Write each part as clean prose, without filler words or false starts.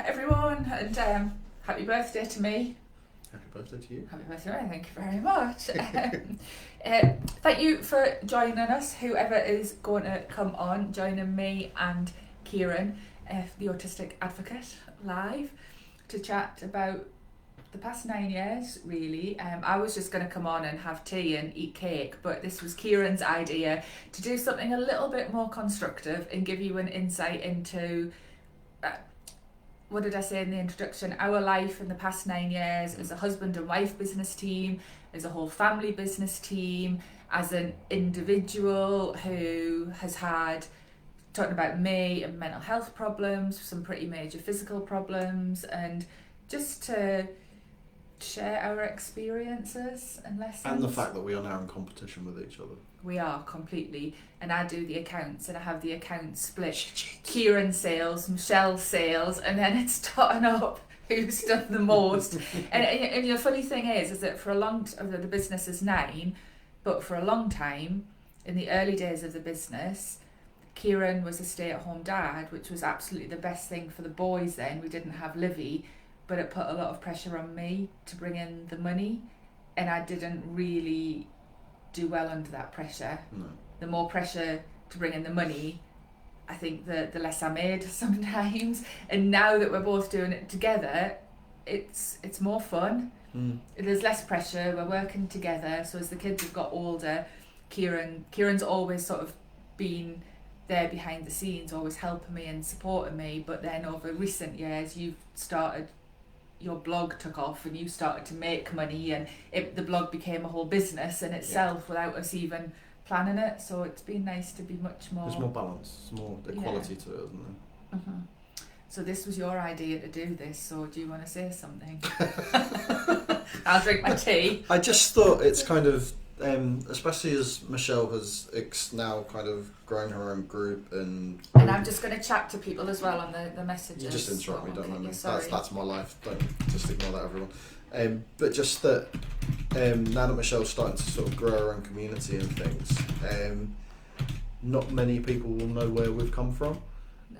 everyone, and happy birthday to me. Happy birthday to you. Happy birthday, thank you very much. Thank you for joining us, whoever is going to come on, joining me and Kieran, the Autistic Advocate, live to chat about the past 9 years, really. I was just going to come on and have tea and eat cake, but this was Kieran's idea to do something a little bit more constructive and give you an insight into, what did I say in the introduction, our life in the past 9 years as a husband and wife business team, as a whole family business team, as an individual who has had, talking about me and mental health problems, some pretty major physical problems, and just to share our experiences and lessons. And the fact that we are now in competition with each other. We are completely, and I do the accounts, and I have the accounts split. Kieran sales, Michelle sales, and then it's totting up who's done the most. and the funny thing is that for a long time, the business is 9, but for a long time, in the early days of the business, Kieran was a stay-at-home dad, which was absolutely the best thing for the boys then. We didn't have Livy, but it put a lot of pressure on me to bring in the money, and I didn't really do well under that pressure. No. The more pressure to bring in the money, I think the less I made sometimes. And now that we're both doing it together, it's more fun. There's less pressure, we're working together. So as the kids have got older, Kieran's always sort of been there behind the scenes, always helping me and supporting me, but then over recent years your blog took off and you started to make money, and the blog became a whole business in itself without us even planning it. So it's been nice to be much more... There's more balance, more equality to it, isn't there? Mm-hmm. So this was your idea to do this, so do you want to say something? I'll drink my tea. I just thought it's kind of, especially as Michelle has now kind of grown her own group and I'm just going to chat to people as well on the messages. You just interrupt me, don't mind me. Sorry. That's my life. Don't just ignore that, everyone. But just that now that Michelle's starting to sort of grow her own community and things, not many people will know where we've come from.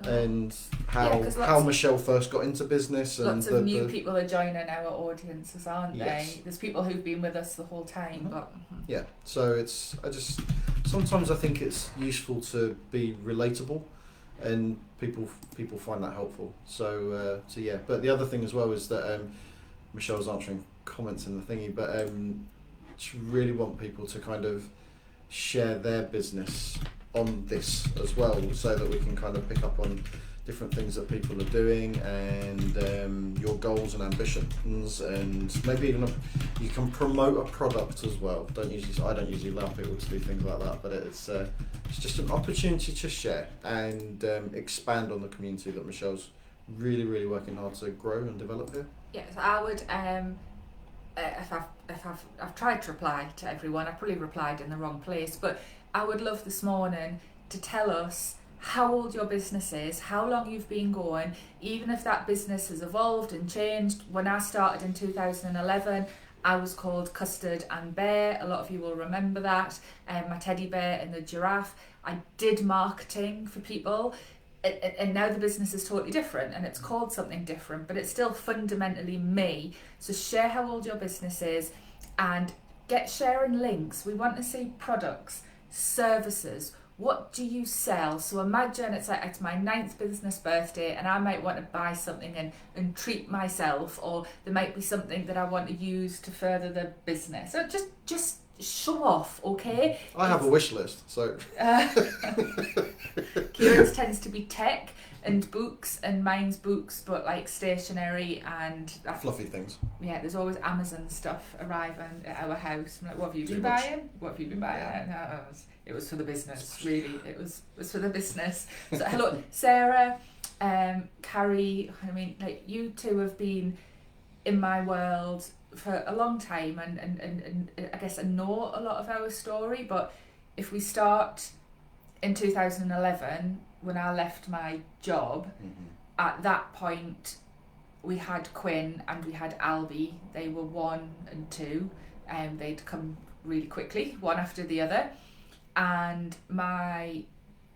No. And how Michelle first got into business. And lots of new people are joining our audiences, aren't yes. they? There's people who've been with us the whole time. Mm-hmm. But yeah, so sometimes I think it's useful to be relatable, and people find that helpful. So yeah. But the other thing as well is that Michelle's answering comments in the thingy, but just really want people to kind of share their business on this as well, so that we can kind of pick up on different things that people are doing, and your goals and ambitions, and maybe even you can promote a product as well. I don't usually allow people to do things like that, but it's just an opportunity to share and expand on the community that Michelle's really, really working hard to grow and develop here. yes, I would. If I've tried to reply to everyone, I probably replied in the wrong place, but I would love this morning to tell us how old your business is, how long you've been going, even if that business has evolved and changed. When I started in 2011, I was called Custard and Bear. A lot of you will remember that. My teddy bear and the giraffe. I did marketing for people. And now the business is totally different and it's called something different, but it's still fundamentally me. So share how old your business is and get sharing links. We want to see products, services. What do you sell? So imagine it's my 9th business birthday and I might want to buy something and treat myself, or there might be something that I want to use to further the business. So just show off, okay? I have a wish list, so... Kieran's tends to be tech and books, and mine's books, but like stationery and... fluffy things. Yeah, there's always Amazon stuff arriving at our house. I'm like, what have you been Too much. buying? What have you been buying? Yeah. No, it was for the business, really. It was for the business. So hello, Sarah, Carrie, I mean, like, you two have been in my world for a long time, and I guess I know a lot of our story, but if we start in 2011, when I left my job, at that point we had Quinn and we had Albie. They were 1 and 2, and they'd come really quickly, one after the other, and my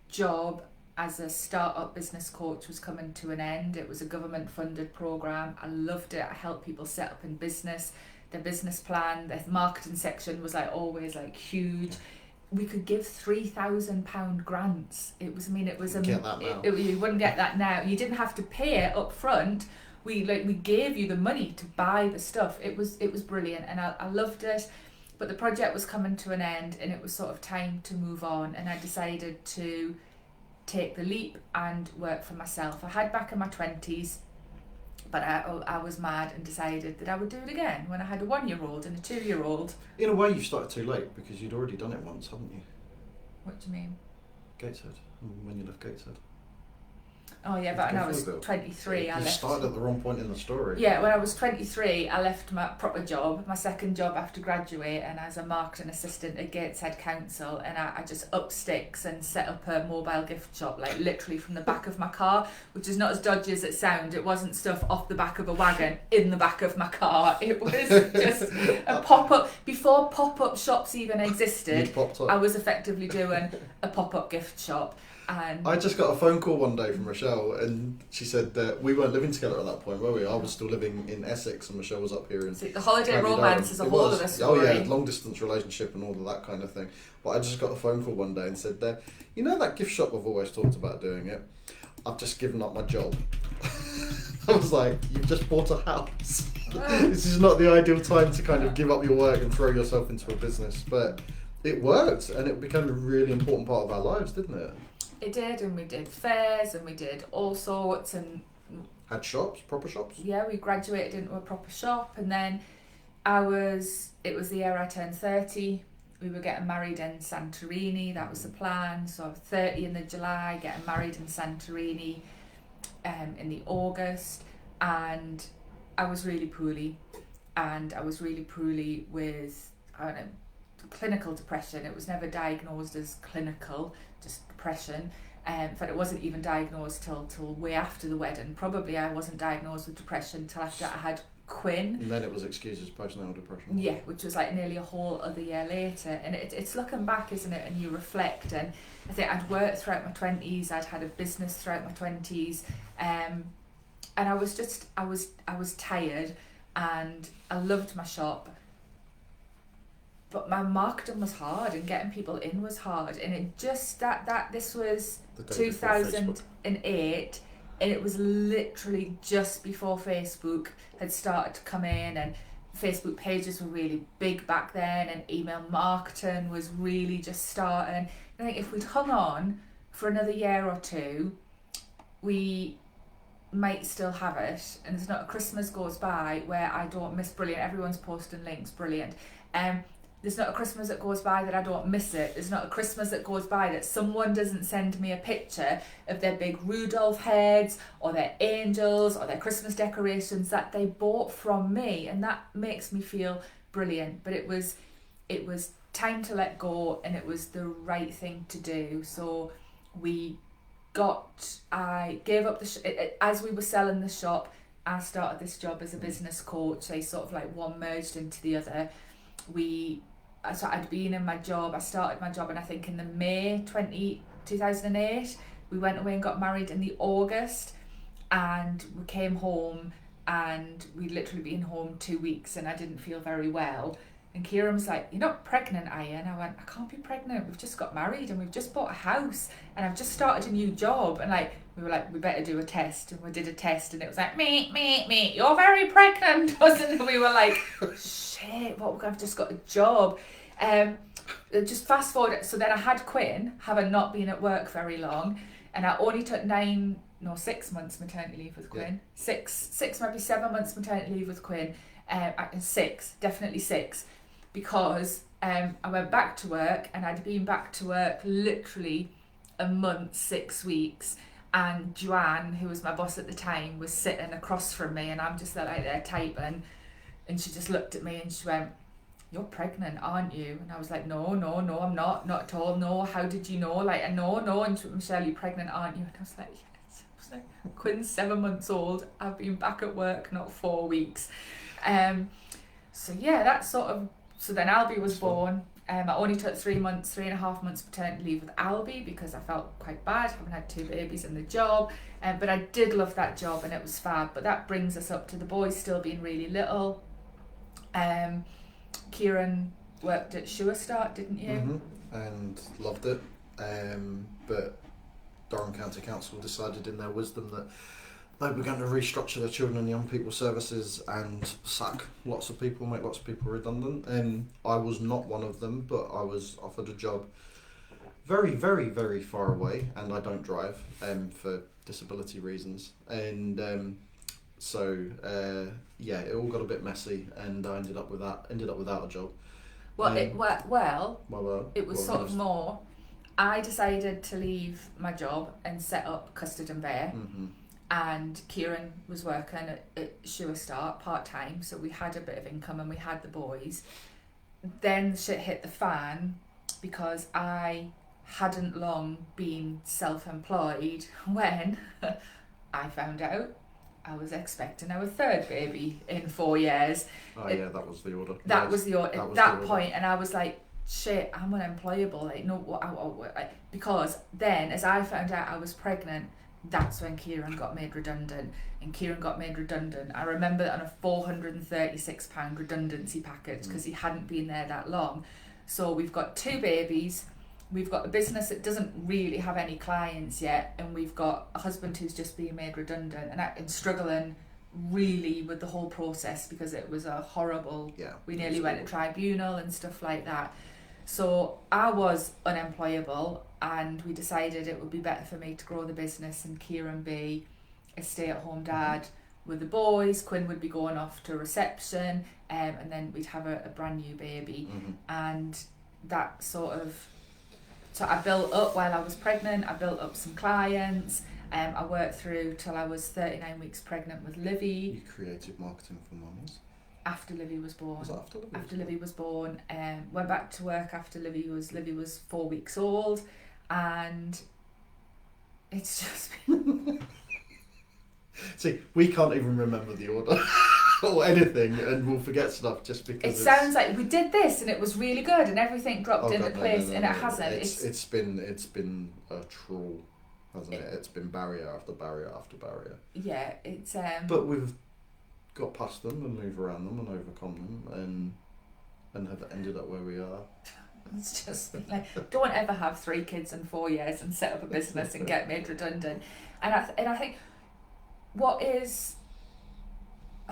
job as a startup business coach was coming to an end. It was a government funded program. I loved it. I helped people set up in business, their business plan, their marketing section was like always like huge. We could give £3,000 grants. It was, I mean, it was You get that now. you wouldn't get that now. You didn't have to pay it up front. We gave you the money to buy the stuff. It was brilliant, and I loved it. But the project was coming to an end, and it was sort of time to move on. And I decided to take the leap and work for myself. I had back in my 20s, but I was mad and decided that I would do it again when I had a 1-year-old and a 2-year-old. In a way, you started too late because you'd already done it once, haven't you? What do you mean? Gateshead. When you left Gateshead. Oh yeah, but when I was 23, I left. You started at the wrong point in the story. Yeah, when I was 23, I left my proper job, my second job after graduate, and as a marketing assistant at Gateshead Council, and I just upped sticks and set up a mobile gift shop, like literally from the back of my car, which is not as dodgy as it sounds. It wasn't stuff off the back of a wagon in the back of my car. It was just a pop-up. Before pop-up shops even existed, I was effectively doing a pop-up gift shop. And I just got a phone call one day from Rochelle, and she said that we weren't living together at that point, were we? I was still living in Essex, and Rochelle was up here in. See, the holiday romance is a whole other story. Oh yeah, long distance relationship and all of that kind of thing. But I just got a phone call one day and said that, you know that gift shop I've always talked about doing it? I've just given up my job. I was like, you've just bought a house. This is not the ideal time to kind of give up your work and throw yourself into a business, but it worked, and it became a really important part of our lives, didn't it? It did, and we did fairs, and we did all sorts, and had shops, proper shops. Yeah, we graduated into a proper shop, and then it was the year I turned 30. We were getting married in Santorini. That was the plan. So 30 in the July, getting married in Santorini, in the August, and I was really poorly, with clinical depression. It was never diagnosed as clinical, just depression. In fact, it wasn't even diagnosed till way after the wedding. Probably I wasn't diagnosed with depression till after I had Quinn. And then it was excused as postnatal depression. Yeah, which was like nearly a whole other year later. And it's looking back, isn't it? And you reflect. And I think I'd worked throughout my 20s. I'd had a business throughout my 20s. And I was tired, and I loved my shop. But my marketing was hard, and getting people in was hard, and it just this was 2008, and it was literally just before Facebook had started to come in, and Facebook pages were really big back then, and email marketing was really just starting. I think if we'd hung on for another year or two, we might still have it, and there's not a Christmas goes by where I don't miss brilliant. Everyone's posting links, brilliant. There's not a Christmas that goes by that I don't miss it. There's not a Christmas that goes by that someone doesn't send me a picture of their big Rudolph heads or their angels or their Christmas decorations that they bought from me, and that makes me feel brilliant. But it was time to let go, and it was the right thing to do. So I gave up as we were selling the shop. I started this job as a business coach. They sort of like one merged into the other. So I'd been in my job. I started my job, and I think in the May 2008, we went away and got married in the August, and we came home, and we'd literally been home 2 weeks, and I didn't feel very well. And Kieran was like, "You're not pregnant, are you?" And I went, "I can't be pregnant. We've just got married, and we've just bought a house, and I've just started a new job." And we were like, "We better do a test." And we did a test, and it was like, me, you're very pregnant, wasn't it? We were like, shit, I've just got a job. Just fast forward. So then I had Quinn, having not been at work very long, and I only took 6 months maternity leave with Quinn. Yeah. Six, maybe 7 months maternity leave with Quinn. Definitely six. Because I went back to work, and I'd been back to work literally a month, 6 weeks, and Joanne, who was my boss at the time, was sitting across from me, and I'm just there typing, and she just looked at me and she went, "You're pregnant, aren't you?" And I was like, no, I'm not at all. No, how did you know? No. And she went, "Michelle, you're pregnant, aren't you?" And I was like, yes. I was like, Quinn's 7 months old. I've been back at work not 4 weeks. So then Albie was born, I only took 3.5 months paternity leave with Albie because I felt quite bad having had 2 babies in the job. But I did love that job and it was fab. But that brings us up to the boys still being really little. Kieran worked at Sure Start, didn't you? And loved it. But Durham County Council decided in their wisdom that they were going to restructure their children and young people services and sack lots of people, make lots of people redundant. And I was not one of them, but I was offered a job very, very, very far away, and I don't drive for disability reasons. And so it all got a bit messy, and I ended up without a job. Well, it was sort of more. I decided to leave my job and set up Custard and Bear. And Kieran was working at Sure Start part-time, so we had a bit of income and we had the boys. Then shit hit the fan because I hadn't long been self-employed when I found out I was expecting our 3rd baby in 4 years. That was the order. That was the order at that point, and I was like, shit, I'm unemployable. Like, no, because then, as I found out I was pregnant, that's when Kieran got made redundant. And Kieran got made redundant, I remember, on a £436 redundancy package because he hadn't been there that long. So we've got 2 babies, we've got a business that doesn't really have any clients yet, and we've got a husband who's just being made redundant and struggling really with the whole process because it was a horrible, we nearly went to tribunal and stuff like that. So I was unemployable, and we decided it would be better for me to grow the business and Kieran be a stay-at-home dad with the boys. Quinn would be going off to reception, and then we'd have a brand new baby. And that so I built up while I was pregnant. I built up some clients. I worked through till I was 39 weeks pregnant with Livy. You created marketing for mummies? After Livy was born. Was that after Livy? After Livy was born. Went back to work after Livy was 4 weeks old, and it's just been... See, we can't even remember the order or anything, and we'll forget stuff just because it sounds like we did this and it was really good and everything dropped into place, and it hasn't. It's been a trawl, hasn't it? It's been barrier after barrier after barrier. Yeah, it's But we've got past them and moved around them and overcome them and have ended up where we are. It's just like, don't ever have 3 kids in 4 years and set up a business and get made redundant. And I think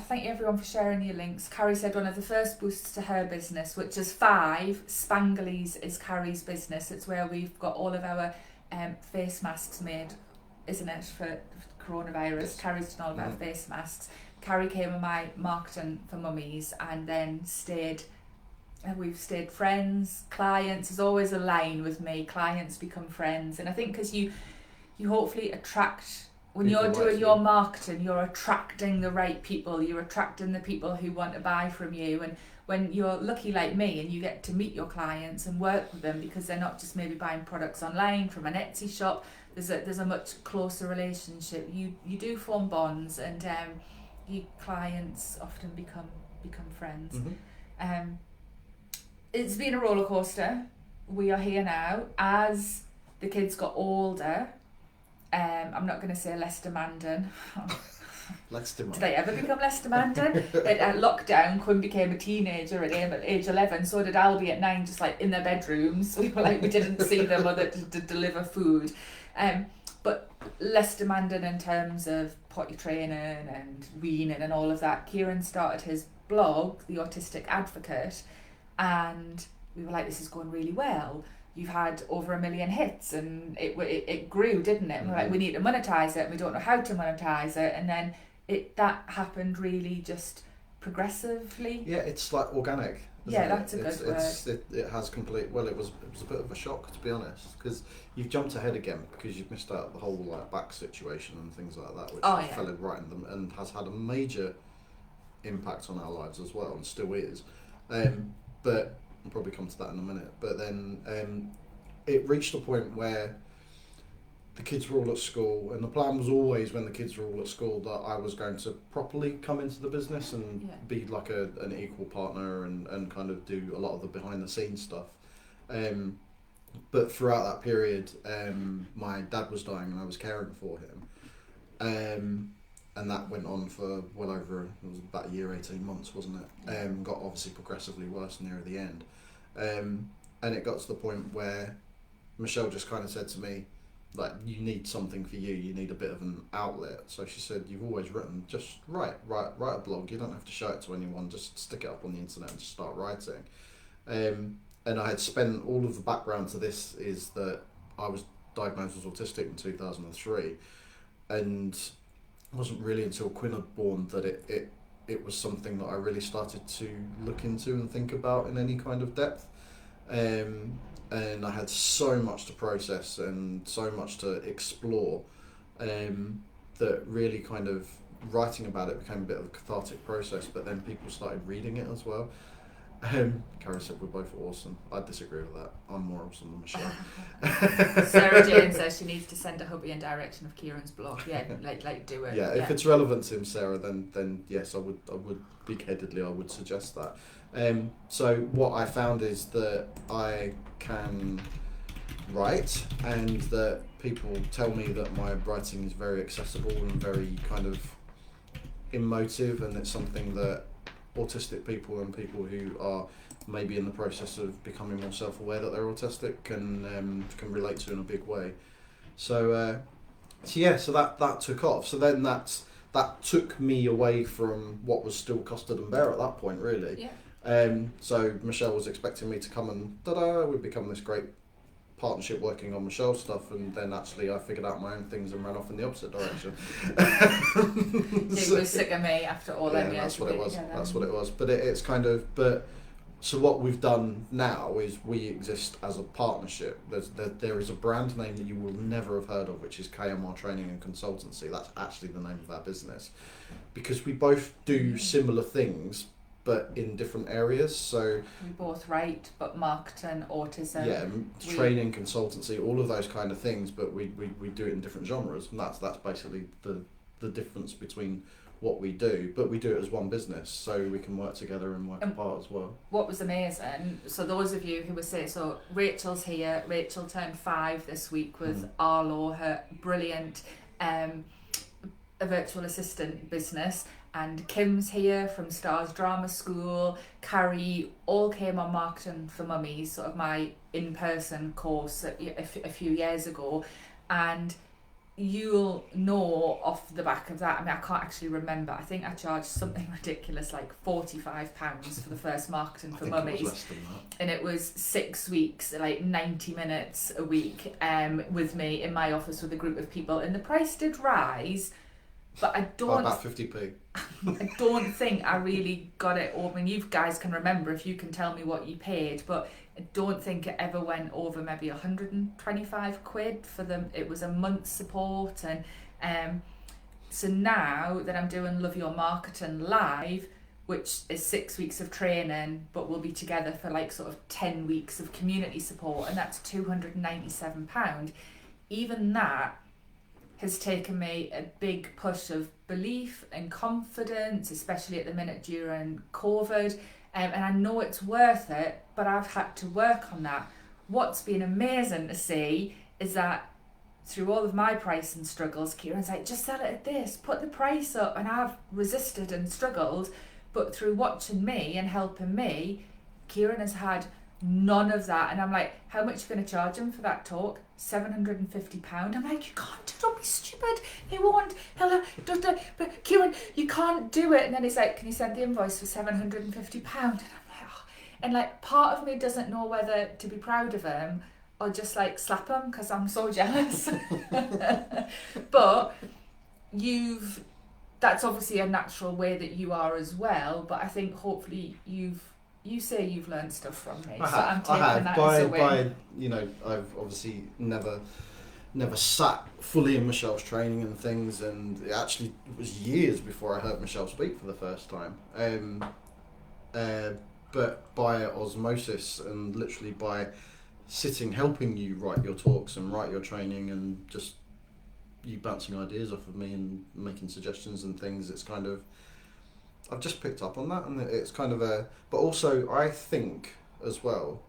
thank everyone for sharing your links. Carrie said one of the first boosts to her business, which is 5, Spanglies is Carrie's business. It's where we've got all of our face masks made, isn't it, for coronavirus. Yes. Carrie's done all of our face masks. Carrie came with my marketing for mummies and then we've stayed friends, clients. There's always a line with me, clients become friends. And I think because you hopefully attract, when you're doing your marketing, you're attracting the right people, you're attracting the people who want to buy from you. And when you're lucky like me and you get to meet your clients and work with them because they're not just maybe buying products online from an Etsy shop, there's a much closer relationship. You do form bonds, and your clients often become friends. It's been a roller coaster. We are here now. As the kids got older, I'm not going to say less demanding. Did I ever become less demanding? At lockdown, Quinn became a teenager at age 11. So did Albie at 9, just like in their bedrooms. We didn't see their mother to deliver food. But less demanding in terms of potty training and weaning and all of that. Kieran started his blog, The Autistic Advocate, and we were like, this is going really well. You've had over 1 million hits, and it grew, didn't it? And we're like, we need to monetize it, and we don't know how to monetize it. And then that happened really just progressively. Yeah, it's like organic. That's a good word. It has complete. Well, it was a bit of a shock, to be honest, because you've jumped ahead again because you've missed out the whole back situation and things like that, which fell right in them and has had a major impact on our lives as well, and still is. But I'll probably come to that in a minute. But then it reached a point where the kids were all at school, and the plan was always, when the kids were all at school, that I was going to properly come into the business and be like an equal partner and kind of do a lot of the behind the scenes stuff. But throughout that period, my dad was dying and I was caring for him. And that went on for well over, it was about a year, 18 months, wasn't it? Got obviously progressively worse near the end. And it got to the point where Michelle just kind of said to me, like, you need something for you need a bit of an outlet. So she said, you've always written, just write a blog. You don't have to show it to anyone, just stick it up on the internet and just start writing. And I had spent all of the background to this is that I was diagnosed as autistic in 2003, and it wasn't really until Quinn had born that it was something that I really started to look into and think about in any kind of depth. And I had so much to process and so much to explore, that really kind of writing about it became a bit of a cathartic process, but then people started reading it as well. Carrie said we're both awesome. I disagree with that. I'm more awesome than Michelle. Sarah Jane says she needs to send her hubby in direction of Kieran's blog. Yeah, like do it. Yeah, if it's relevant to him, Sarah, then yes, I would big-headedly I would suggest that. So what I found is that I can write, and that people tell me that my writing is very accessible and very kind of emotive, and it's something that autistic people and people who are maybe in the process of becoming more self-aware that they're autistic can relate to in a big way. So that took off. So then that took me away from what was still Custard and Bear at that point, really. Yeah. So Michelle was expecting me to come and we'd become this great partnership working on Michelle's stuff, and then actually I figured out my own things and ran off in the opposite direction. He was sick of me after all them years. That's what it was. That's what it was. But it's kind of, so what we've done now is we exist as a partnership. There is a brand name that you will never have heard of, which is KMR Training and Consultancy. That's actually the name of our business, because we both do similar things, but in different areas. So we both write, but marketing, autism. Yeah, training, consultancy, all of those kind of things, but we do it in different genres, and that's basically the difference between what we do. But we do it as one business, so we can work together and work apart as well. What was amazing, so those of you who were saying, so Rachel's here, Rachel turned 5 this week with Arlo, her brilliant a virtual assistant business. And Kim's here from Stars Drama School. Carrie all came on Marketing for Mummies, sort of my in-person course a few years ago. And you'll know off the back of that, I mean, I can't actually remember. I think I charged something ridiculous like £45 for the first Marketing for Mummies. It was less than that. And it was 6 weeks, like 90 minutes a week with me in my office with a group of people. And the price did rise, but I don't... About 50p. I don't think I really got it over. I mean, you guys can remember if you can tell me what you paid, but I don't think it ever went over maybe 125 quid for them. It was a month's support, and so now that I'm doing Love Your Marketing live, which is 6 weeks of training, but we'll be together for like sort of 10 weeks of community support, and that's £297. Even that has taken me a big push of belief and confidence, especially at the minute during COVID. And I know it's worth it, but I've had to work on that. What's been amazing to see is that through all of my pricing struggles, Kieran's like, just sell it at this, put the price up. And I've resisted and struggled. But through watching me and helping me, Kieran has had none of that. And I'm like, how much are you going to charge him for that talk? £750. I'm like, you can't, don't be stupid. He won't. But Kieran, you can't do it. And then he's like, can you send the invoice for £750? And I'm like, oh. And like, part of me doesn't know whether to be proud of him or just like slap him because I'm so jealous. But that's obviously a natural way that you are as well. But I think hopefully you say you've learned stuff from me, I'm taking that as a win. I've obviously never sat fully in Michelle's training and things, and it actually was years before I heard Michelle speak for the first time. But by osmosis and literally by helping you write your talks and write your training, and just you bouncing ideas off of me and making suggestions and things, it's kind of, I've just picked up on that, and it's kind of but also I think as well,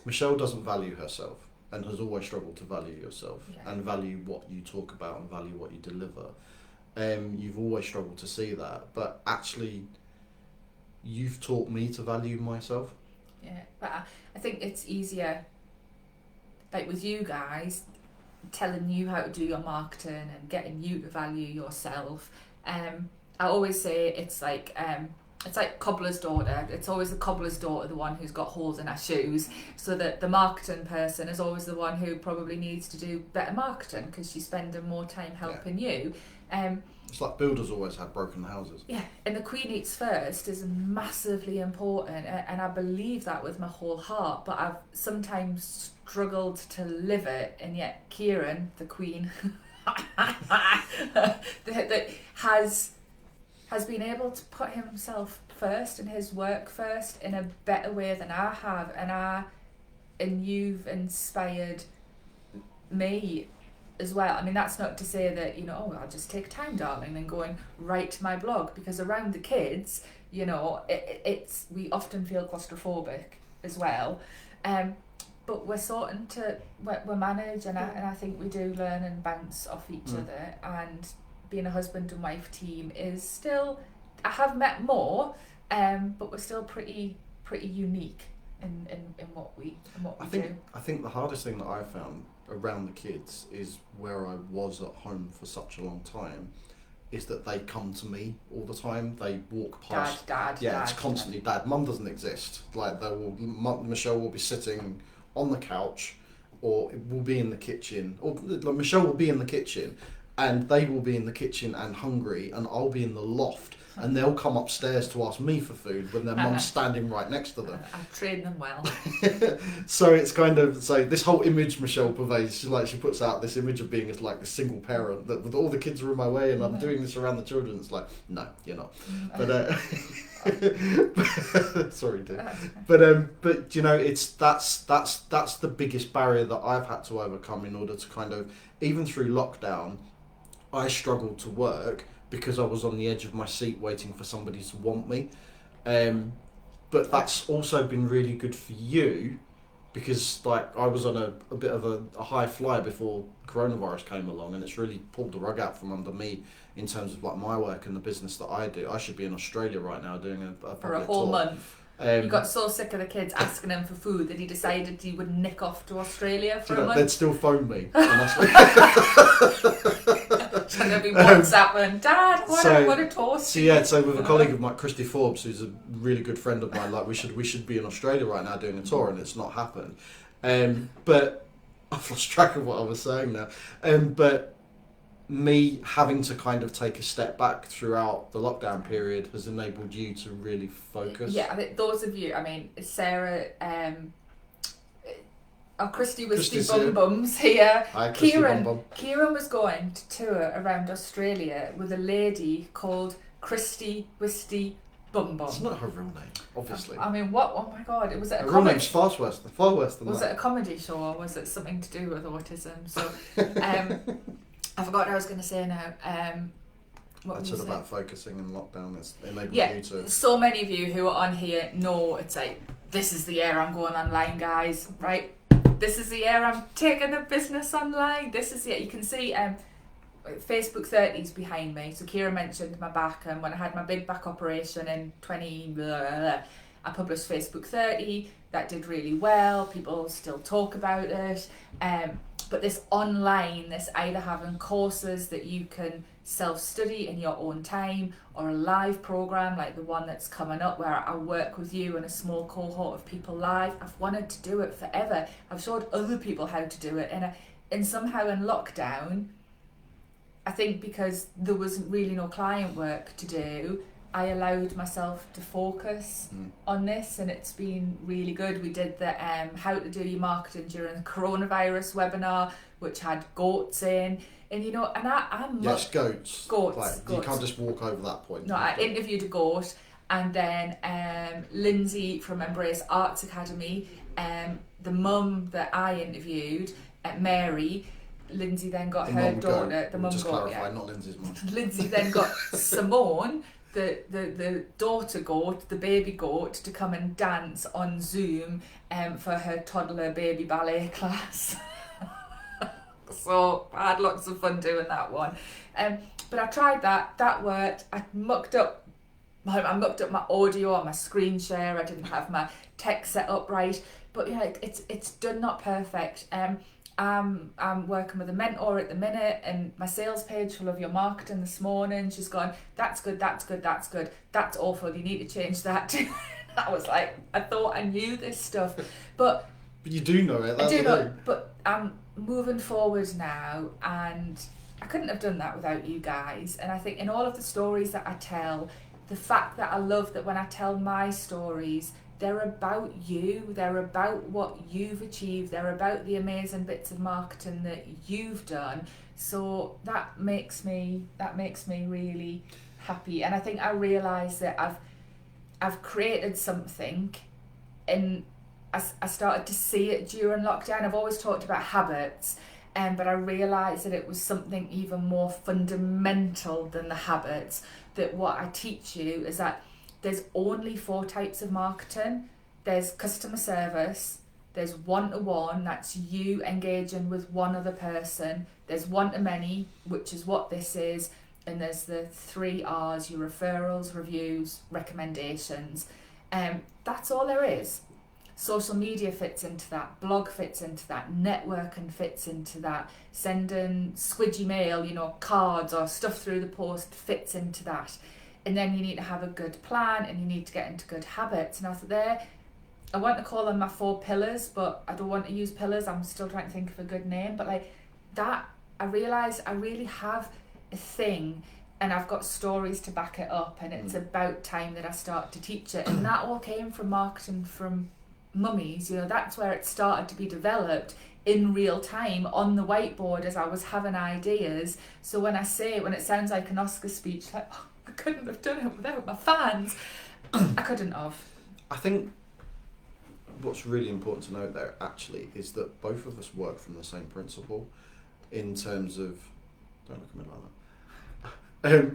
Michelle doesn't value herself and has always struggled to value yourself Yeah. and value what you talk about and value what you deliver. You've always struggled to see that, but actually, you've taught me to value myself. Yeah, but I think it's easier, like with you guys, telling you how to do your marketing and getting you to value yourself. I always say it's like cobbler's daughter. It's always the cobbler's daughter, the one who's got holes in her shoes, so that the marketing person is always the one who probably needs to do better marketing because she's spending more time helping you. It's like builders always had broken houses. Yeah, and the Queen Eats First is massively important, and I believe that with my whole heart, but I've sometimes struggled to live it, and yet Kieran, the Queen, that has been able to put himself first and his work first in a better way than I have, and you've inspired me as well. I mean, that's not to say that, I'll just take time, darling, and go and write my blog, because around the kids, it's we often feel claustrophobic as well. But we're we manage, and I think we do learn and bounce off each other. And being a husband and wife team is still, I have met more, but we're still pretty unique in what we do. I think the hardest thing that I found around the kids is where I was at home for such a long time, is that they come to me all the time. They walk past. Dad. Yeah, it's constantly dad. Mum doesn't exist. Like Michelle will be sitting on the couch, or will be in the kitchen, or like, Michelle will be in the kitchen, and they will be in the kitchen and hungry, and I'll be in the loft. And they'll come upstairs to ask me for food when their mum's standing right next to them. I've trained them well. So it's kind of, so this whole image Michelle purveys, she puts out this image of being as like a single parent, that with all the kids are in my way and I'm doing this around the children. It's like, no, you're not. But sorry, dude. But that's the biggest barrier that I've had to overcome in order to kind of, even through lockdown, I struggled to work because I was on the edge of my seat waiting for somebody to want me. But that's also been really good for you, because like I was on a bit of a high fly before coronavirus came along, and it's really pulled the rug out from under me in terms of like my work and the business that I do. I should be in Australia right now doing a for a whole tour. month. He got so sick of the kids asking him for food that he decided he would nick off to Australia for a month. They'd still phone me. And they'd be WhatsApping, Dad, what a toast. So with a colleague of mine, Christy Forbes, who's a really good friend of mine, like we should be in Australia right now doing a tour, and it's not happened. But I've lost track of what I was saying now. But me having to kind of take a step back throughout the lockdown period has enabled you to really focus. Yeah, I think those of you, I mean, Sarah, Christy Wisty Bum Bums here. Hi, Christy Bum Bum. Kieran was going to tour around Australia with a lady called Christy Wisty Bum Bum. It's not her real name, obviously. I mean, what? Oh my God! Was it a her comedy? Real name's far worse than was that. it a comedy show, or was it something to do with autism? So, I forgot what I was going to say now. What said about focusing in lockdown. It's enabled you to. So many of you who are on here know it's like, this is the year I'm going online, guys. Right? This is the year I'm taking the business online. This is it. You can see Facebook 30's behind me. So Kira mentioned my back, and when I had my big back operation in I published Facebook 30. That did really well. People still talk about it. But this online, this either having courses that you can self-study in your own time, or a live program like the one that's coming up where I work with you and a small cohort of people live. I've wanted to do it forever. I've showed other people how to do it, and somehow in lockdown, I think because there was really no client work to do, I allowed myself to focus on this, and it's been really good. We did the how to do your marketing during the coronavirus webinar, which had goats in, and I'm yes, goats. Goats. Like, goats. You can't just walk over that point. No, I interviewed a goat, and then Lindsay from Embrace Arts Academy, the mum that I interviewed, Mary. Lindsay then got her daughter, the mum just got clarify, not Lindsay's mum. Lindsay then got Simone, the daughter goat, the baby goat, to come and dance on Zoom for her toddler baby ballet class. So I had lots of fun doing that one. But I tried that worked. I mucked up my audio on my screen share. I didn't have my tech set up right. But yeah, it's done, not perfect. I'm working with a mentor at the minute, and my sales page for Love Your Marketing this morning, she's gone, that's good, that's awful, you need to change that. I was like, I thought I knew this stuff, but you do know it. I do know it, but I'm moving forward now, and I couldn't have done that without you guys. And I think in all of the stories that I tell, the fact that I love that when I tell my stories, they're about you, they're about what you've achieved, they're about the amazing bits of marketing that you've done. So that makes me really happy. And I think I realise that I've created something, and I started to see it during lockdown. I've always talked about habits, but I realised that it was something even more fundamental than the habits. That what I teach you is that there's only 4 types of marketing. There's customer service, there's one-to-one, that's you engaging with one other person. There's one-to-many, which is what this is. And there's the 3 R's, your referrals, reviews, recommendations. That's all there is. Social media fits into that, blog fits into that, networking fits into that, sending squidgy mail, cards or stuff through the post fits into that. And then you need to have a good plan, and you need to get into good habits. And I thought I want to call them my 4 pillars, but I don't want to use pillars. I'm still trying to think of a good name. But like that, I realised I really have a thing, and I've got stories to back it up. And it's about time that I start to teach it. And that all came from marketing from mummies. That's where it started to be developed in real time on the whiteboard as I was having ideas. So when it sounds like an Oscar speech, like, oh, I couldn't have done it without my fans. I couldn't have. I think what's really important to note there actually is that both of us work from the same principle in terms of, don't look at me like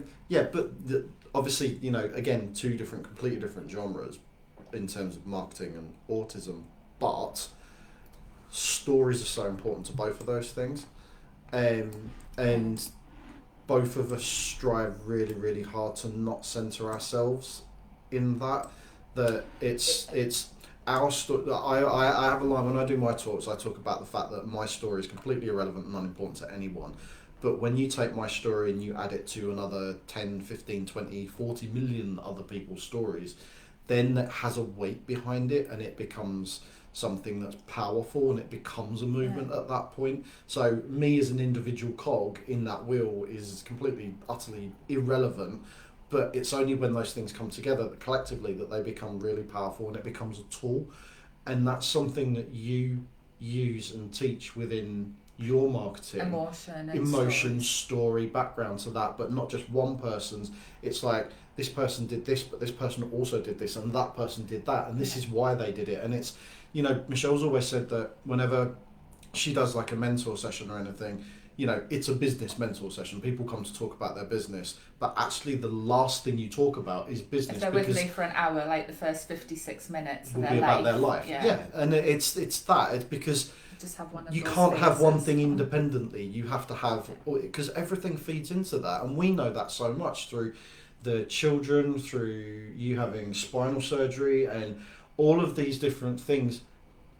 that. But obviously, again, 2 completely different genres in terms of marketing and autism, but stories are so important to both of those things. And both of us strive really, really hard to not centre ourselves in that it's our story. I have a line when I do my talks. I talk about the fact that my story is completely irrelevant and unimportant to anyone, but when you take my story and you add it to another 10, 15, 20, 40 million other people's stories, then it has a weight behind it, and it becomes something that's powerful, and it becomes a movement at that point. So me as an individual cog in that wheel is completely, utterly irrelevant, but it's only when those things come together that collectively that they become really powerful, and it becomes a tool. And that's something that you use and teach within your marketing. Emotion, story, background to that, but not just one person's. It's like, this person did this, but this person also did this, and that person did that, and this is why they did it. And it's, Michelle's always said that whenever she does like a mentor session or anything, it's a business mentor session. People come to talk about their business, but actually the last thing you talk about is business. If they're with me for an hour, like the first 56 minutes will be about their life. Yeah. And it's because just have one of you can't have one thing independently. You have to have, because everything feeds into that, and we know that so much through the children, through you having spinal surgery, and all of these different things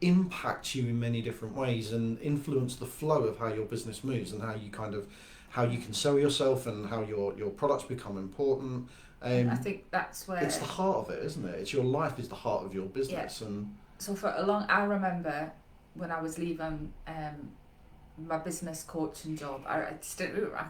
impact you in many different ways and influence the flow of how your business moves, and how you can sell yourself, and how your products become important. I think that's where it's the heart of it, isn't it? It's your life is the heart of your business. And so I remember when I was leaving my business coaching job, I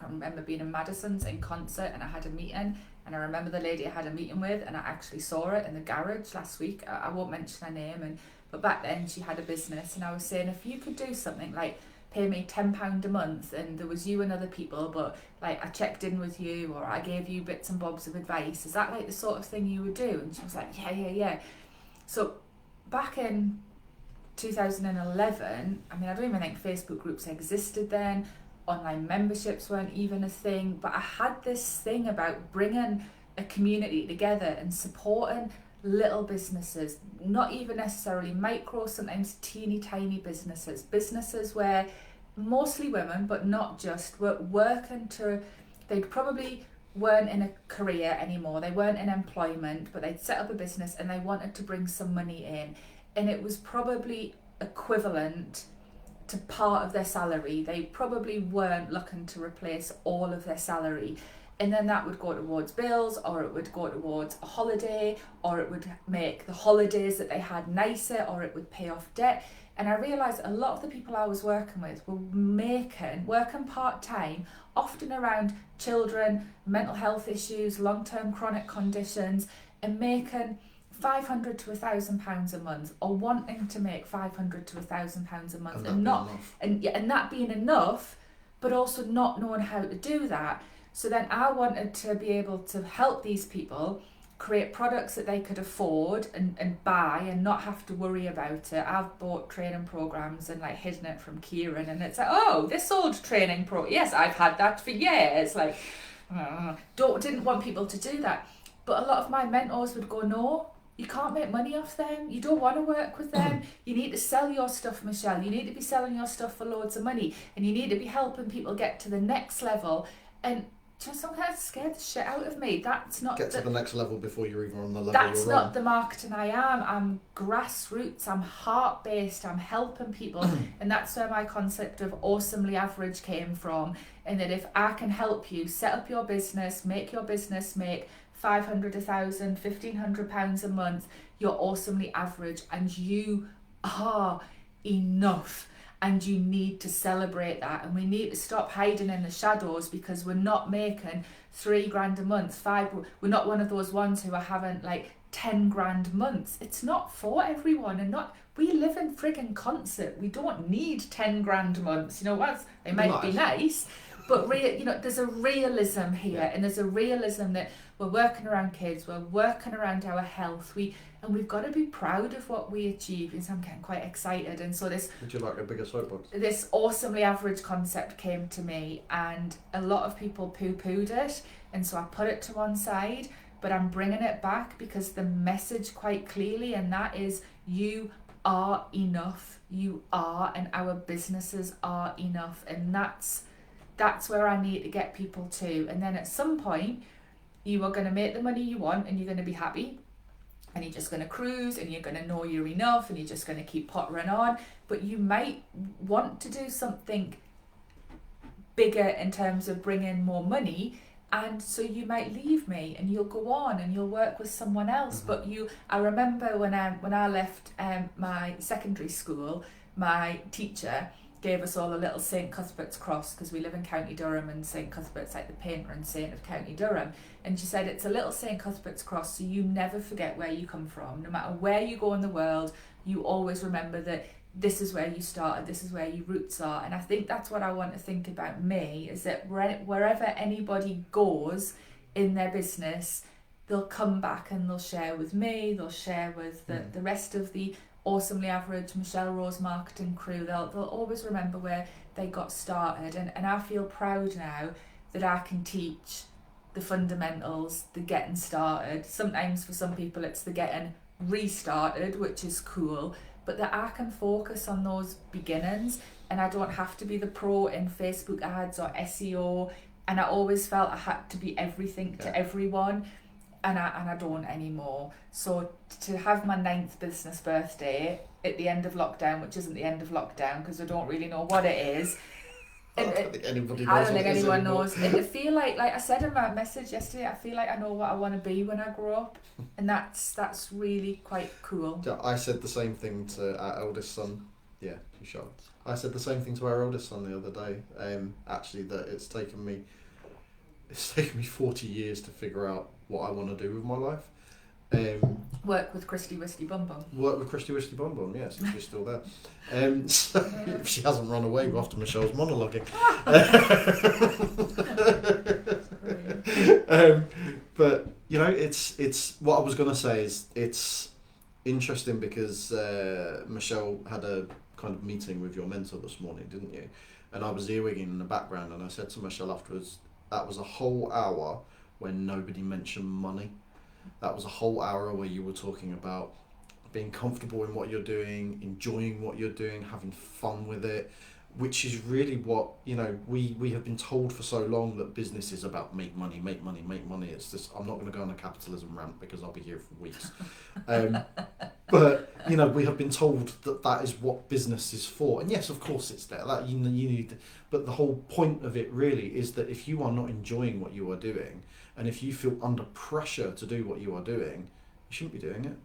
remember being in Madison's in concert, and I had a meeting, and I remember the lady I had a meeting with, and I actually saw it in the garage last week. I won't mention her name, but back then she had a business, and I was saying, if you could do something like pay me £10 a month, and there was you and other people, but like I checked in with you, or I gave you bits and bobs of advice, is that like the sort of thing you would do? And she was like, yeah. So back in 2011, I don't even think Facebook groups existed then. Online memberships weren't even a thing, but I had this thing about bringing a community together and supporting little businesses, not even necessarily micro, sometimes teeny tiny businesses where mostly women, but not just, were working to, they probably weren't in a career anymore, they weren't in employment, but they'd set up a business and they wanted to bring some money in, and it was probably equivalent to part of their salary. They probably weren't looking to replace all of their salary, and then that would go towards bills, or it would go towards a holiday, or it would make the holidays that they had nicer, or it would pay off debt. And I realised a lot of the people I was working with were working part-time, often around children, mental health issues, long-term chronic conditions, and making £500 to £1,000 a month, or wanting to make £500 to £1,000 a month, and that being enough, but also not knowing how to do that. So then I wanted to be able to help these people create products that they could afford and buy and not have to worry about it. I've bought training programs and like hidden it from Kieran, and it's like, oh, this old training yes, I've had that for years. Like, didn't want people to do that. But a lot of my mentors would go, no, you can't make money off them. You don't want to work with them. You need to sell your stuff, Michelle. You need to be selling your stuff for loads of money, and you need to be helping people get to the next level. And just sometimes scared the shit out of me. That's not to the next level before you're even on the level that's you're not on. The marketing I am. I'm grassroots, I'm heart based, I'm helping people. And that's where my concept of awesomely average came from. And that if I can help you set up your business, make your business make 500, 1,000, £1,500 a month, you're awesomely average, and you are enough. And you need to celebrate that, and we need to stop hiding in the shadows, because we're not making £3,000 a month, we're not one of those ones who are having like 10 grand months. It's not for everyone, and we live in friggin' concert. We don't need 10 grand months. They might be nice, but there's a realism here, and there's a realism that we're working around kids, we're working around our health, and we've got to be proud of what we achieve. And so I'm getting quite excited. And so Would you like a bigger soapbox? This awesomely average concept came to me, and a lot of people poo-pooed it, and so I put it to one side, but I'm bringing it back because the message quite clearly, and that is, you are enough. You are, and our businesses are enough, and that's where I need to get people to. And then at some point, you are going to make the money you want, and you're going to be happy, and you're just going to cruise, and you're going to know you're enough, and you're just going to keep pottering on. But you might want to do something bigger in terms of bringing more money, and so you might leave me and you'll go on and you'll work with someone else. But I remember when I left my secondary school, my teacher gave us all a little St Cuthbert's cross, because we live in County Durham, and St Cuthbert's like the patron saint of County Durham. And she said, it's a little St Cuthbert's cross, so you never forget where you come from. No matter where you go in the world, you always remember that this is where you started, this is where your roots are. And I think that's what I want to think about me, is that wherever anybody goes in their business, they'll come back and they'll share with me, they'll share with the rest of the awesomely average Michelle Rose marketing crew. They'll always remember where they got started, and I feel proud now that I can teach the fundamentals, the getting started. Sometimes for some people it's the getting restarted, which is cool, but that I can focus on those beginnings, and I don't have to be the pro in Facebook ads or SEO. And I always felt I had to be everything to everyone, and I don't anymore. So to have my 9th business birthday at the end of lockdown, which isn't the end of lockdown because I don't really know what it is. I don't think anyone knows. And to feel like I said in my message yesterday, I feel like I know what I want to be when I grow up, and that's really quite cool. I said the same thing to our eldest son. Yeah, you shocked. I said the same thing to our eldest son the other day. Actually, that it's taken me 40 years to figure out what I want to do with my life. Work with Christy Wisty Bum Bum. Work with Christy Wisty Bum Bum, yes, if she's still there. So if she hasn't run away after Michelle's monologuing. But it's what I was going to say is it's interesting because Michelle had a kind of meeting with your mentor this morning, didn't you? And I was earwigging in the background, and I said to Michelle afterwards, that was a whole hour where nobody mentioned money. That was a whole hour where you were talking about being comfortable in what you're doing, enjoying what you're doing, having fun with it, which is really what, you know, we have been told for so long that business is about make money, make money, make money. It's just, I'm not going to go on a capitalism rant because I'll be here for weeks. But, you know, we have been told that that is what business is for. And yes, of course it's there. That you need, but the whole point of it really is that if you are not enjoying what you are doing, and if you feel under pressure to do what you are doing, you shouldn't be doing it.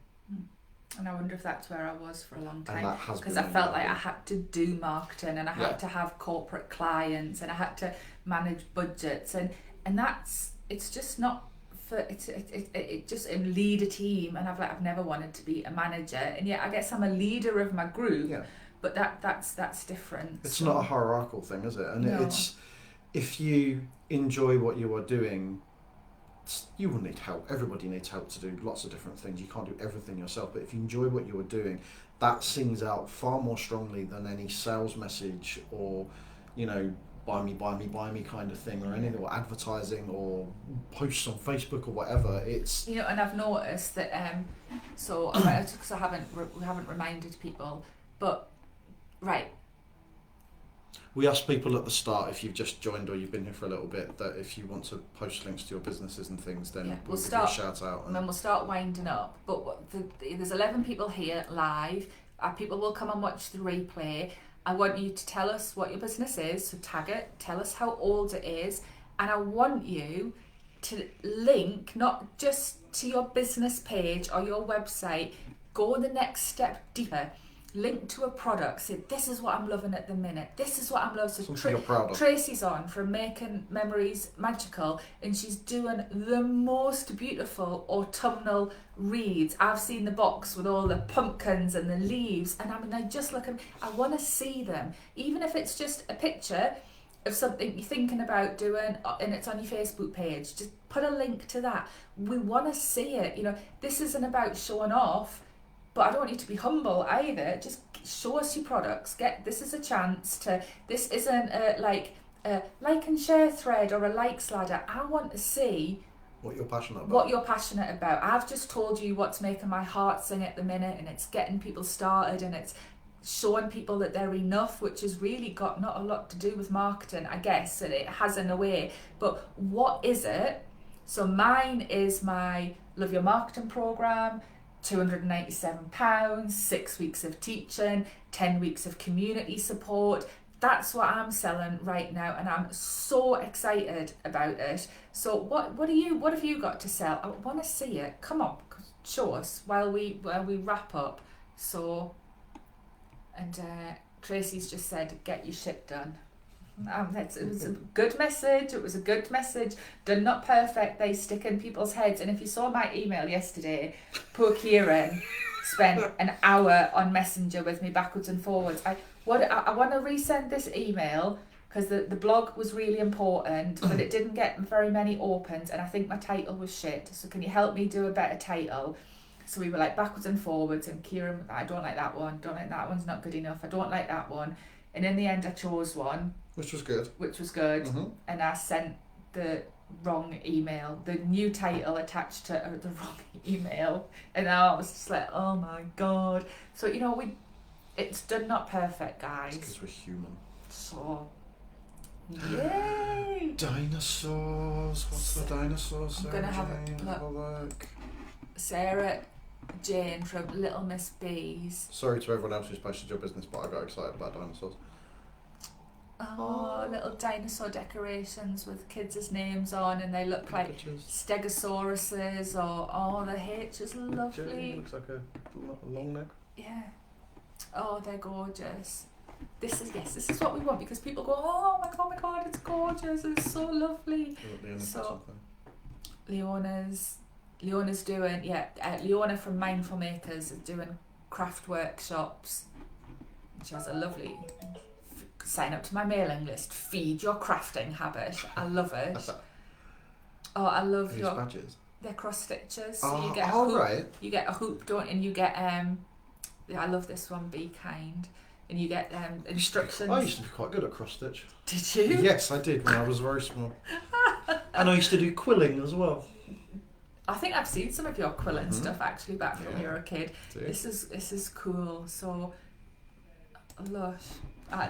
And I wonder if that's where I was for a long And time, that has because been I felt like ongoing. I had to do marketing, and I had to have corporate clients, and I had to manage budgets, and that's, it's just not for it just, and lead a team, and I've never wanted to be a manager, and yet I guess I'm a leader of my group, Yeah. but that's different. It's So, not a hierarchical thing, is it? And No. it's, if you enjoy what you are doing, you will need help. Everybody needs help to do lots of different things. You can't do everything yourself, but if you enjoy what you are doing, that sings out far more strongly than any sales message or, you know, buy me kind of thing, or anything, or advertising or posts on Facebook or whatever. It's, you know, and I've noticed that so because we haven't reminded people, but right. we ask people at the start, if you've just joined or you've been here for a little bit, that if you want to post links to your businesses and things, then Yeah, we'll we'll give start- you a shout out. And then we'll start winding up. But there's 11 people here live. People will come and watch the replay. I want you to tell us what your business is, so tag it, tell us how old it is, and I want you to link not just to your business page or your website, go the next step deeper. Link to a product, say this is what I'm loving at the minute, this is what I'm loving. So Something you're proud of. Tracy's on from Making Memories Magical, and she's doing the most beautiful autumnal reads. I've seen the box with all the pumpkins and the leaves, and I mean, I just look at, I want to see them, even if it's just a picture of something you're thinking about doing and it's on your Facebook page. Just put a link to that. We want to see it. You know, this isn't about showing off, but I don't want you to be humble either. Just show us your products. This is a chance to. This isn't a like and share thread or a likes ladder. I want to see What you're passionate about. what you're passionate about. I've just told you what's making my heart sing at the minute, and it's getting people started, and it's showing people that they're enough, which has really got not a lot to do with marketing, I guess, and it has in a way. But what is it? So mine is my Love Your Marketing programme. £297, 6 weeks of teaching, 10 weeks of community support. That's what I'm selling right now, and I'm so excited about it. So what have you got to sell? I want to see it. Come on, show us while we wrap up. So, and Tracy's just said, get your shit done. It was a good message. It was a good message. Done not perfect. They stick in people's heads. And if you saw my email yesterday, poor Kieran spent an hour on Messenger with me backwards and forwards. I want to resend this email because the blog was really important, but it didn't get very many opens, and I think my title was shit. So can you help me do a better title? So we were like backwards and forwards, and Kieran, I don't like that one. Don't like that one's not good enough. I don't like that one. And in the end, I chose one. Which was good. Mm-hmm. And I sent the wrong email, the new title attached to the wrong email, and I was just like, oh my god. So you know, it's done not perfect, guys. Because we're human. So yay! Dinosaurs. What's the dinosaurs? I'm gonna have a look. Sarah Jane from Little Miss Bees. Sorry to everyone else who's posted your business, but I got excited about dinosaurs. Oh, little dinosaur decorations with kids' names on, and they look like stegosauruses, or the H is lovely. Looks like a long neck. Yeah. Oh, they're gorgeous. This is what we want, because people go, oh my god, it's gorgeous, it's so lovely. So Leona's doing, Leona from Mindful Makers is doing craft workshops. She has a lovely, sign up to my mailing list, feed your crafting habit. I love it. Oh, I love These your badges. They're cross stitches. So you get you get a hoop, don't, and you get I love this one, Be Kind, and you get instructions. I used to be quite good at cross stitch. Did you? Yes, I did when I was very small. And I used to do quilling as well. I think I've seen some of your quilling stuff actually back when you were a kid. See? This is cool. So lush.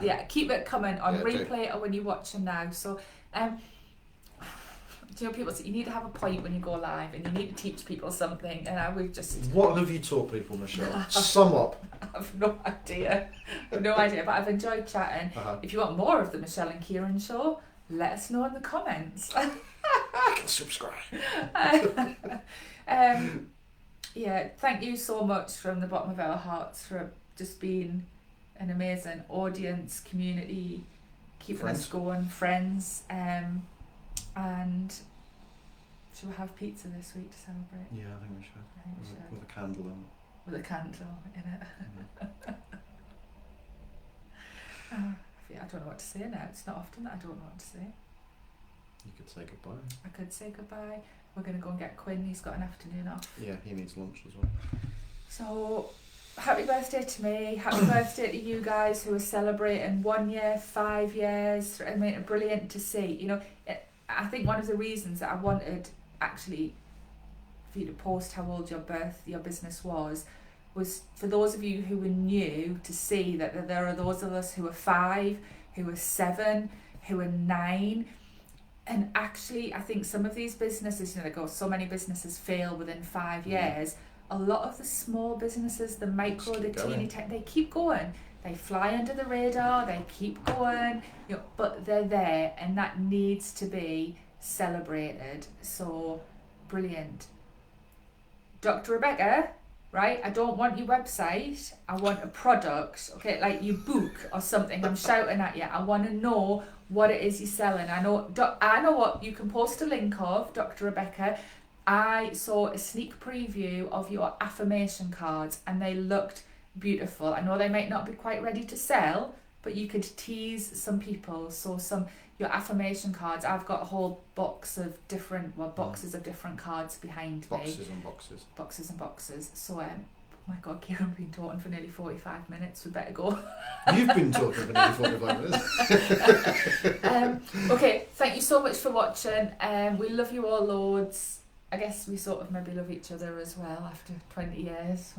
Yeah, keep it coming on replay or when you watch them now. So do you know, people say you need to have a point when you go live and you need to teach people something, and we've just... What have you taught people, Michelle? Sum up. I have no idea. But I've enjoyed chatting. If you want more of the Michelle and Kieran show, let us know in the comments. I can subscribe. Yeah, thank you so much from the bottom of our hearts for just being an amazing audience, community, keeping us going, friends. And should we have pizza this week to celebrate? Yeah, I think we should. With a candle in it. With a candle in it. I don't know what to say now. It's not often that I don't know what to say. You could say goodbye. I could say goodbye. We're going to go and get Quinn. He's got an afternoon off. Yeah, he needs lunch as well. So, happy birthday to me. Happy birthday to you guys who are celebrating 1 year, 5 years. I mean, brilliant to see. You know, I think one of the reasons that I wanted actually for you to post how old your business was for those of you who were new to see that there are those of us who are 5, who are 7, who are 9. And actually, I think some of these businesses, so many businesses fail within 5 years. A lot of the small businesses, the micro, the teeny tech, they keep going. They fly under the radar, they keep going, but they're there, and that needs to be celebrated. So, brilliant. Dr. Rebecca, right? I don't want your website. I want a product, okay? Like your book or something. I'm shouting at you. I want to know what it is you're selling. I know what you can post a link of, Dr. Rebecca. I saw a sneak preview of your affirmation cards and they looked beautiful. I know they might not be quite ready to sell, but you could tease some people. So your affirmation cards, I've got a whole box of boxes of different cards behind me. Boxes and boxes. Boxes and boxes. So oh my God, Kieran, we've been talking for nearly 45 minutes. We better go. You've been talking for nearly 45 minutes. Okay, thank you so much for watching. We love you all loads. I guess we sort of maybe love each other as well after 20 years.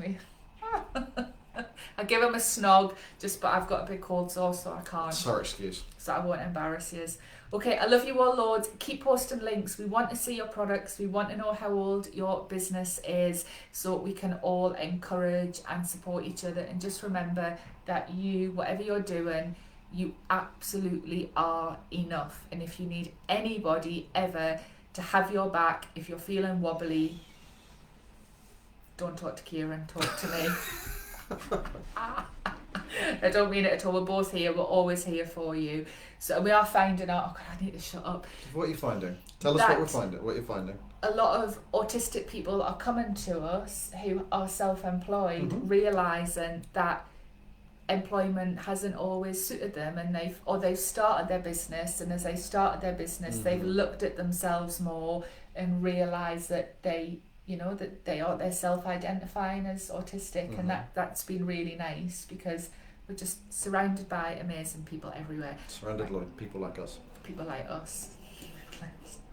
I give him a snog, but I've got a big cold sore, so I can't. Sorry, excuse. So I won't embarrass you. Okay, I love you all loads. Keep posting links. We want to see your products. We want to know how old your business is so we can all encourage and support each other. And just remember that whatever you're doing, you absolutely are enough. And if you need anybody ever to have your back, if you're feeling wobbly, don't talk to Kieran, talk to me. I don't mean it at all. We're both here. We're always here for you. So we are finding out. Oh God, I need to shut up. What are you finding? Tell us what we're finding. What you're finding. A lot of autistic people are coming to us who are self-employed, realizing that employment hasn't always suited them, and they've started their business, and as they started their business, they've looked at themselves more and realized that they're self-identifying as autistic, and that's been really nice because we're just surrounded by amazing people everywhere. Surrounded by people like us. People like us.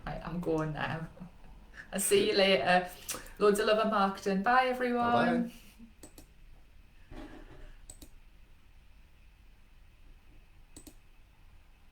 Right, I'm going now. I'll see you later. Loads of love and marketing. Bye everyone. Bye-bye.